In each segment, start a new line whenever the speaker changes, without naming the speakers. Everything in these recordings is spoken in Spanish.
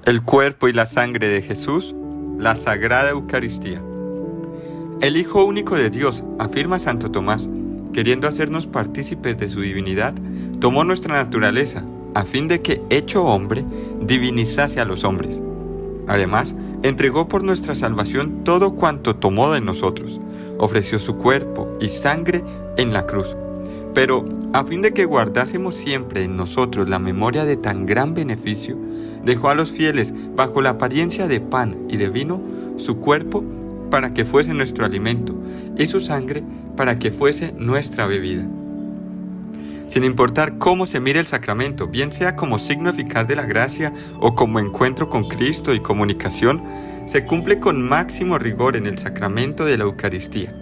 El cuerpo y la sangre de Jesús, la Sagrada Eucaristía. El Hijo único de Dios, afirma Santo Tomás, queriendo hacernos partícipes de su divinidad, tomó nuestra naturaleza, a fin de que, hecho hombre, divinizase a los hombres. Además, entregó por nuestra salvación todo cuanto tomó de nosotros, ofreció su cuerpo y sangre en la cruz. Pero, a fin de que guardásemos siempre en nosotros la memoria de tan gran beneficio, dejó a los fieles, bajo la apariencia de pan y de vino, su cuerpo para que fuese nuestro alimento y su sangre para que fuese nuestra bebida. Sin importar cómo se mire el sacramento, bien sea como signo eficaz de la gracia o como encuentro con Cristo y comunicación, se cumple con máximo rigor en el sacramento de la Eucaristía.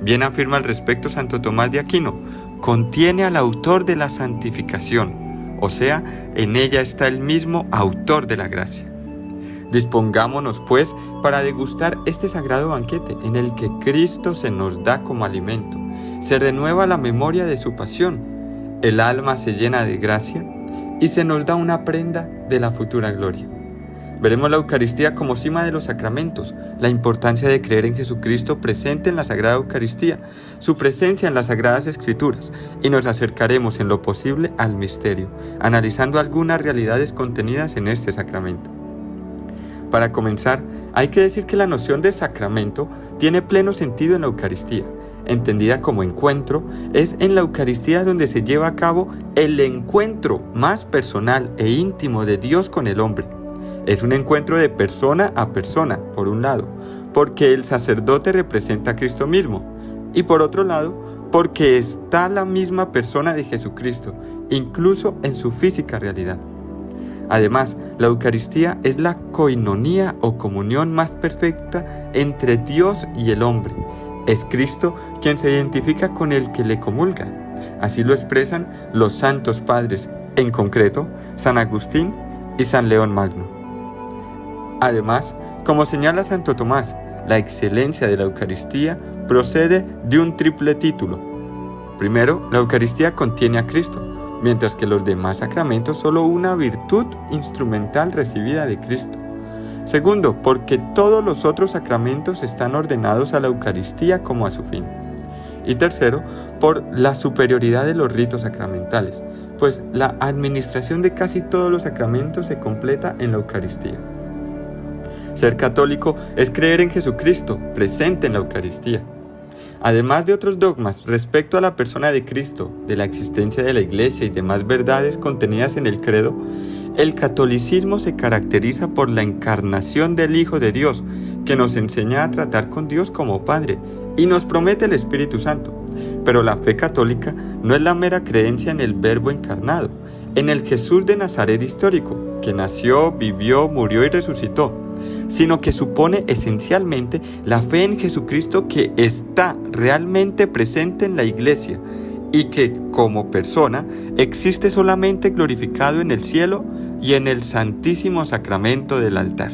Bien afirma al respecto Santo Tomás de Aquino: contiene al autor de la santificación, o sea, en ella está el mismo autor de la gracia. Dispongámonos, pues, para degustar este sagrado banquete en el que Cristo se nos da como alimento, se renueva la memoria de su pasión, el alma se llena de gracia y se nos da una prenda de la futura gloria. Veremos la Eucaristía como cima de los sacramentos, la importancia de creer en Jesucristo presente en la Sagrada Eucaristía, su presencia en las Sagradas Escrituras, y nos acercaremos en lo posible al misterio, analizando algunas realidades contenidas en este sacramento. Para comenzar, hay que decir que la noción de sacramento tiene pleno sentido en la Eucaristía. Entendida como encuentro, es en la Eucaristía donde se lleva a cabo el encuentro más personal e íntimo de Dios con el hombre. Es un encuentro de persona a persona, por un lado, porque el sacerdote representa a Cristo mismo, y por otro lado, porque está la misma persona de Jesucristo, incluso en su física realidad. Además, la Eucaristía es la koinonía o comunión más perfecta entre Dios y el hombre. Es Cristo quien se identifica con el que le comulga. Así lo expresan los santos padres, en concreto, San Agustín y San León Magno. Además, como señala Santo Tomás, la excelencia de la Eucaristía procede de un triple título. Primero, la Eucaristía contiene a Cristo, mientras que los demás sacramentos solo una virtud instrumental recibida de Cristo. Segundo, porque todos los otros sacramentos están ordenados a la Eucaristía como a su fin. Y tercero, por la superioridad de los ritos sacramentales, pues la administración de casi todos los sacramentos se completa en la Eucaristía. Ser católico es creer en Jesucristo, presente en la Eucaristía. Además de otros dogmas respecto a la persona de Cristo, de la existencia de la Iglesia y demás verdades contenidas en el credo, el catolicismo se caracteriza por la encarnación del Hijo de Dios, que nos enseña a tratar con Dios como Padre y nos promete el Espíritu Santo. Pero la fe católica no es la mera creencia en el Verbo encarnado, en el Jesús de Nazaret histórico, que nació, vivió, murió y resucitó, sino que supone esencialmente la fe en Jesucristo que está realmente presente en la Iglesia y que, como persona, existe solamente glorificado en el cielo y en el Santísimo Sacramento del altar.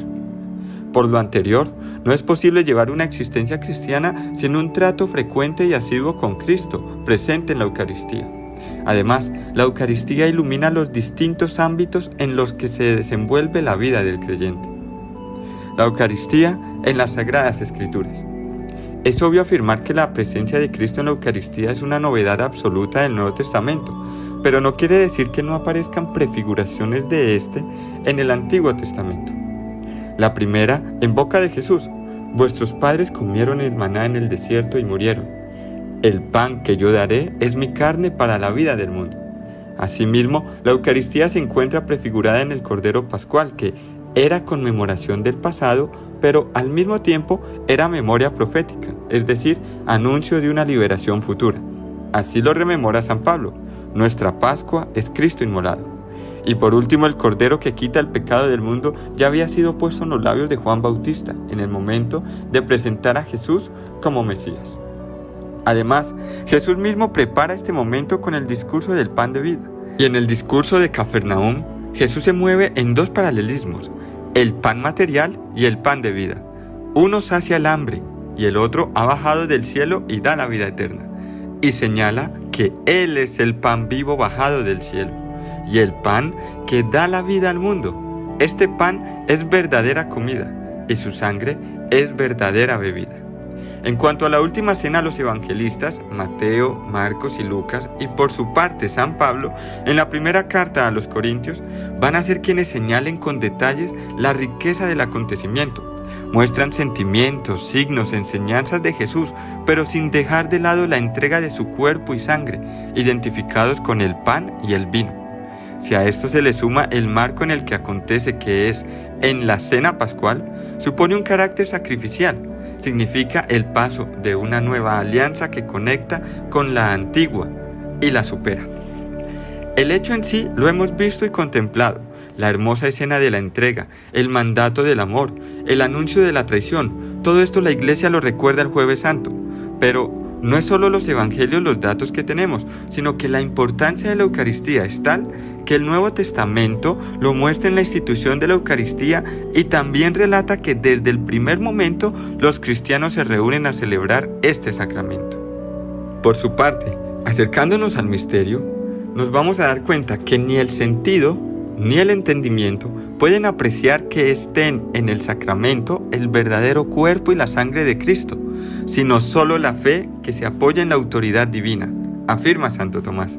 Por lo anterior, no es posible llevar una existencia cristiana sin un trato frecuente y asiduo con Cristo, presente en la Eucaristía. Además, la Eucaristía ilumina los distintos ámbitos en los que se desenvuelve la vida del creyente. La Eucaristía en las Sagradas Escrituras. Es obvio afirmar que la presencia de Cristo en la Eucaristía es una novedad absoluta del Nuevo Testamento, pero no quiere decir que no aparezcan prefiguraciones de este en el Antiguo Testamento. La primera, en boca de Jesús: vuestros padres comieron el maná en el desierto y murieron. El pan que yo daré es mi carne para la vida del mundo. Asimismo, la Eucaristía se encuentra prefigurada en el Cordero Pascual, que era conmemoración del pasado, pero al mismo tiempo era memoria profética, es decir, anuncio de una liberación futura. Así lo rememora San Pablo: nuestra Pascua es Cristo inmolado. Y por último, el Cordero que quita el pecado del mundo ya había sido puesto en los labios de Juan Bautista en el momento de presentar a Jesús como Mesías. Además, Jesús mismo prepara este momento con el discurso del pan de vida. Y en el discurso de Cafarnaúm, Jesús se mueve en dos paralelismos: el pan material y el pan de vida. Uno sacia el hambre y el otro ha bajado del cielo y da la vida eterna. Y señala que Él es el pan vivo bajado del cielo y el pan que da la vida al mundo. este pan es verdadera comida y su sangre es verdadera bebida. En cuanto a la última cena, los evangelistas, Mateo, Marcos y Lucas, y por su parte San Pablo, en la primera carta a los Corintios, van a ser quienes señalen con detalles la riqueza del acontecimiento. Muestran sentimientos, signos, enseñanzas de Jesús, pero sin dejar de lado la entrega de su cuerpo y sangre, identificados con el pan y el vino. Si a esto se le suma el marco en el que acontece, que es en la cena pascual, supone un carácter sacrificial. Significa el paso de una nueva alianza que conecta con la antigua y la supera. El hecho en sí lo hemos visto y contemplado: la hermosa escena de la entrega, el mandato del amor, el anuncio de la traición. Todo esto la Iglesia lo recuerda el Jueves Santo. Pero no es solo los evangelios los datos que tenemos, sino que la importancia de la Eucaristía es tal que el Nuevo Testamento lo muestra en la institución de la Eucaristía y también relata que desde el primer momento los cristianos se reúnen a celebrar este sacramento. Por su parte, acercándonos al misterio, nos vamos a dar cuenta que ni el sentido ni el entendimiento pueden apreciar que estén en el sacramento el verdadero cuerpo y la sangre de Cristo, sino solo la fe que se apoya en la autoridad divina, afirma Santo Tomás.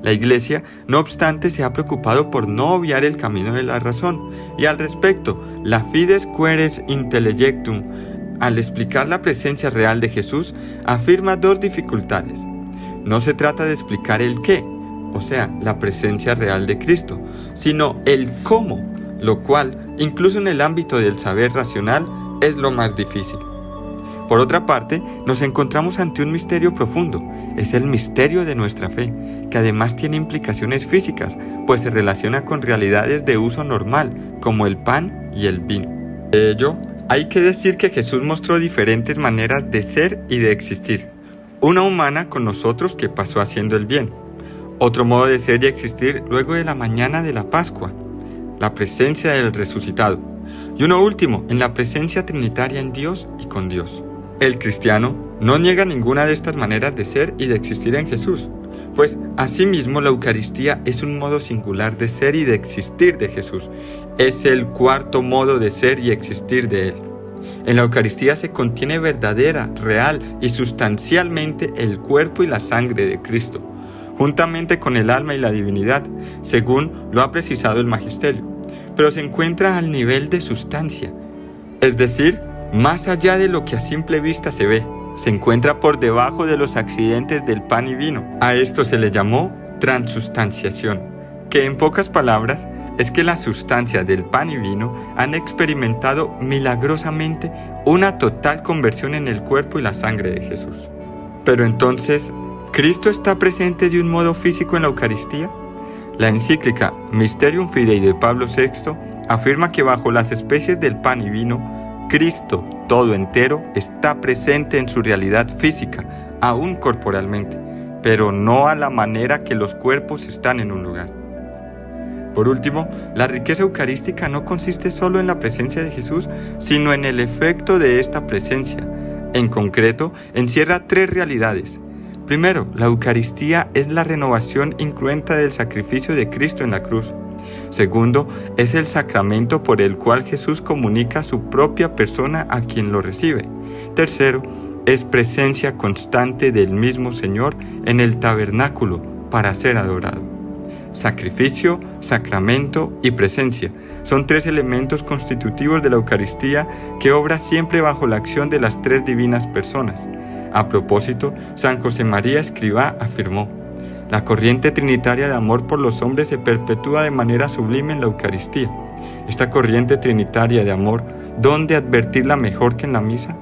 La Iglesia, no obstante, se ha preocupado por no obviar el camino de la razón, y al respecto, la Fides Quaeres Intellectum, al explicar la presencia real de Jesús, afirma dos dificultades. No se trata de explicar el qué, o sea, la presencia real de Cristo, sino el cómo, lo cual, incluso en el ámbito del saber racional, es lo más difícil. Por otra parte, nos encontramos ante un misterio profundo. Es el misterio de nuestra fe, que además tiene implicaciones físicas, pues se relaciona con realidades de uso normal, como el pan y el vino. De ello, hay que decir que Jesús mostró diferentes maneras de ser y de existir. Una humana con nosotros, que pasó haciendo el bien. Otro modo de ser y existir luego de la mañana de la Pascua, la presencia del resucitado. Y uno último, en la presencia trinitaria en Dios y con Dios. El cristiano no niega ninguna de estas maneras de ser y de existir en Jesús, pues asimismo la Eucaristía es un modo singular de ser y de existir de Jesús. Es el cuarto modo de ser y existir de Él. En la Eucaristía se contiene verdadera, real y sustancialmente el cuerpo y la sangre de Cristo, juntamente con el alma y la divinidad, según lo ha precisado el Magisterio, pero se encuentra al nivel de sustancia, es decir, más allá de lo que a simple vista se ve. Se encuentra por debajo de los accidentes del pan y vino. A esto se le llamó transustanciación, que en pocas palabras es que la sustancia del pan y vino han experimentado milagrosamente una total conversión en el cuerpo y la sangre de Jesús. Pero entonces, ¿Cristo está presente de un modo físico en la Eucaristía? La encíclica Mysterium Fidei de Pablo VI afirma que bajo las especies del pan y vino, Cristo, todo entero, está presente en su realidad física, aún corporalmente, pero no a la manera que los cuerpos están en un lugar. Por último, la riqueza eucarística no consiste solo en la presencia de Jesús, sino en el efecto de esta presencia. En concreto, encierra tres realidades. Primero, la Eucaristía es la renovación incruenta del sacrificio de Cristo en la cruz. Segundo, es el sacramento por el cual Jesús comunica su propia persona a quien lo recibe. Tercero, es presencia constante del mismo Señor en el tabernáculo para ser adorado. Sacrificio, sacramento y presencia son tres elementos constitutivos de la Eucaristía que obra siempre bajo la acción de las tres divinas personas. A propósito, San José María Escrivá afirmó: la corriente trinitaria de amor por los hombres se perpetúa de manera sublime en la Eucaristía. Esta corriente trinitaria de amor, ¿dónde advertirla mejor que en la misa?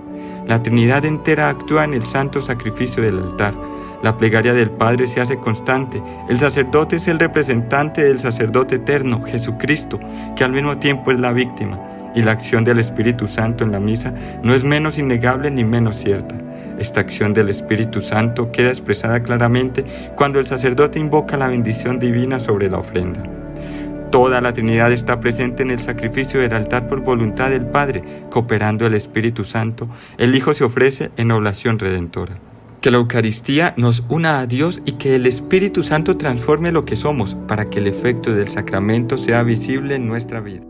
La Trinidad entera actúa en el santo sacrificio del altar. La plegaria del Padre se hace constante. El sacerdote es el representante del sacerdote eterno, Jesucristo, que al mismo tiempo es la víctima. Y la acción del Espíritu Santo en la misa no es menos innegable ni menos cierta. Esta acción del Espíritu Santo queda expresada claramente cuando el sacerdote invoca la bendición divina sobre la ofrenda. Toda la Trinidad está presente en el sacrificio del altar por voluntad del Padre, cooperando el Espíritu Santo. El Hijo se ofrece en oblación redentora. Que la Eucaristía nos una a Dios y que el Espíritu Santo transforme lo que somos para que el efecto del sacramento sea visible en nuestra vida.